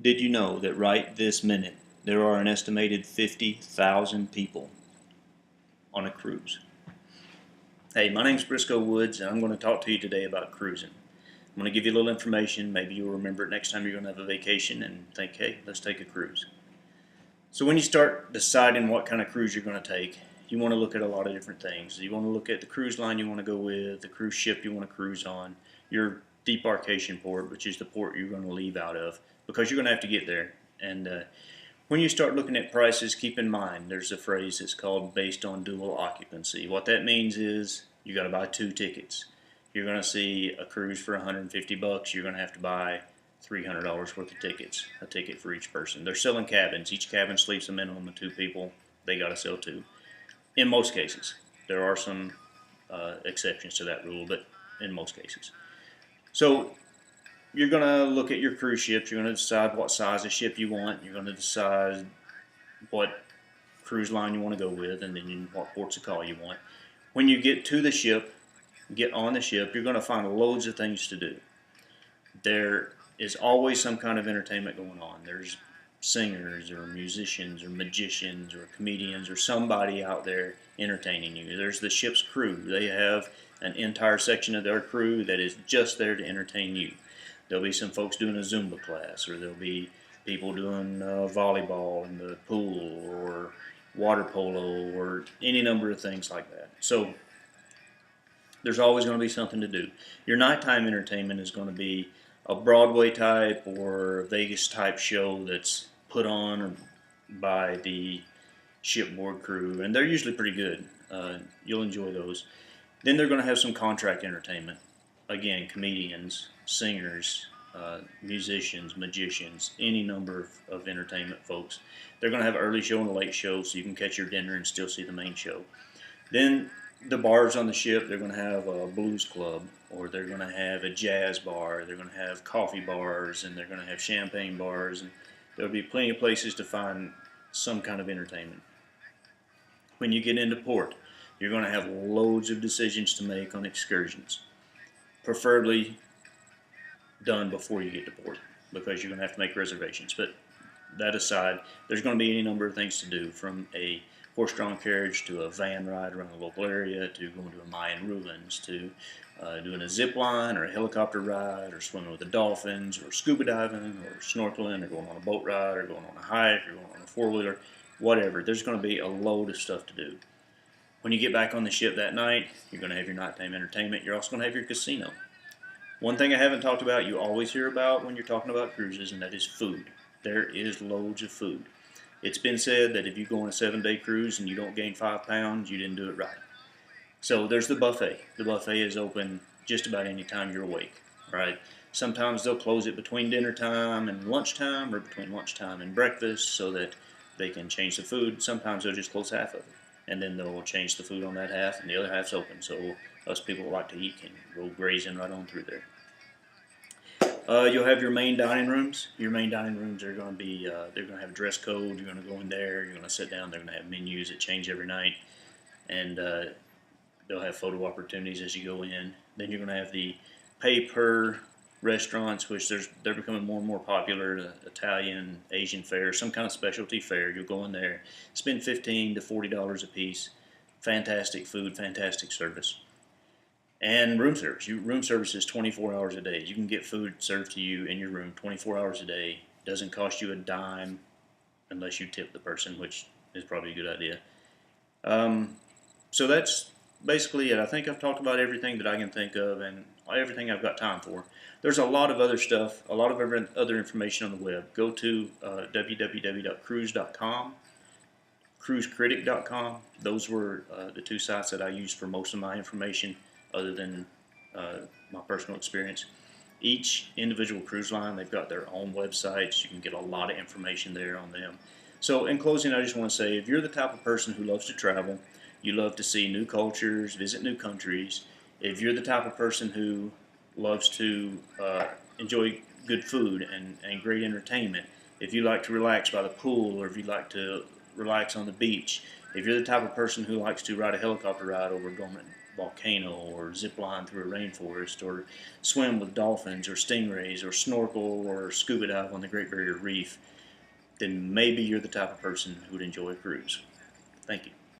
Did you know that right this minute there are an estimated 50,000 people on a cruise? Hey, my name's Brisco Woods, and I'm going to talk to you today about cruising. I'm going to give you a little information. Maybe you'll remember it next time you're going to have a vacation and think, hey, let's take a cruise. So when you start deciding what kind of cruise you're going to take, you want to look at a lot of different things. You want to look at the cruise line you want to go with, the cruise ship you want to cruise on, your debarkation port, which is the port you're going to leave out of, because you're going to have to get there. And when you start looking at prices, keep in mind there's a phrase that's called based on dual occupancy. What that means is you got to buy 2 tickets. You're going to see a cruise for 150 bucks. You're going to have to buy $300 worth of tickets, a ticket for each person. They're selling cabins. Each cabin sleeps a minimum of 2 people. They got to sell 2. In most cases, there are some exceptions to that rule, but in most cases. So you're going to look at your cruise ships. You're going to decide what size of ship you want. You're going to decide what cruise line you want to go with, and then what ports of call you want. When you get to the ship, get on the ship, you're going to find loads of things to do. There is always some kind of entertainment going on. There's singers or musicians or magicians or comedians or somebody out there entertaining you. There's the ship's crew. They have an entire section of their crew that is just there to entertain you. There'll be some folks doing a Zumba class, or there'll be people doing volleyball in the pool, or water polo, or any number of things like that. So there's always going to be something to do. Your nighttime entertainment is going to be a Broadway type or Vegas type show that's put on by the shipboard crew, and they're usually pretty good. You'll enjoy those. Then they're going to have some contract entertainment. Again, comedians, singers, musicians, magicians, any number of entertainment folks. They're going to have an early show and a late show, so you can catch your dinner and still see the main show. Then the bars on the ship, they're going to have a blues club, or they're going to have a jazz bar, they're going to have coffee bars, and they're going to have champagne bars, and there'll be plenty of places to find some kind of entertainment. When you get into port, you're going to have loads of decisions to make on excursions, preferably done before you get to port, because you're going to have to make reservations. But that aside, there's going to be any number of things to do, from a horse-drawn carriage to a van ride around the local area, to going to a Mayan ruins, to doing a zip line or a helicopter ride, or swimming with the dolphins, or scuba diving, or snorkeling, or going on a boat ride, or going on a hike, or going on a four-wheeler, whatever. There's going to be a load of stuff to do. When you get back on the ship that night, you're going to have your nighttime entertainment. You're also going to have your casino. One thing I haven't talked about, you always hear about when you're talking about cruises, and that is food. There is loads of food. It's been said that if you go on a 7-day cruise and you don't gain 5 pounds, you didn't do it right. So there's the buffet. The buffet is open just about any time you're awake, right? Sometimes they'll close it between dinner time and lunchtime, or between lunchtime and breakfast, so that they can change the food. Sometimes they'll just close half of it, and then they'll change the food on that half, and the other half's open. So us people who like to eat can go grazing right on through there. You'll have your main dining rooms. Your main dining rooms are going to be, they're going to have a dress code. You're going to go in there. You're going to sit down. They're going to have menus that change every night, and they'll have photo opportunities as you go in. Then you're going to have the pay-per restaurants, which they're becoming more and more popular. Italian, Asian fare, some kind of specialty fare. You'll go in there, spend $15 to $40 a piece. Fantastic food, fantastic service. And room service. Room service is 24 hours a day. You can get food served to you in your room 24 hours a day. Doesn't cost you a dime unless you tip the person, which is probably a good idea. So that's basically it. I think I've talked about everything that I can think of, and everything I've got time for. There's a lot of other stuff, a lot of other information on the web. Go to www.cruise.com, cruisecritic.com. Those were the 2 sites that I used for most of my information, other than my personal experience. Each individual cruise line, they've got their own websites. You can get a lot of information there on them. So in closing, I just want to say, if you're the type of person who loves to travel, you love to see new cultures, visit new countries, if you're the type of person who loves to enjoy good food and great entertainment, if you like to relax by the pool, or if you like to relax on the beach, if you're the type of person who likes to ride a helicopter ride over dormant volcano, or zip line through a rainforest, or swim with dolphins or stingrays, or snorkel or scuba dive on the Great Barrier Reef, then maybe you're the type of person who would enjoy a cruise. Thank you.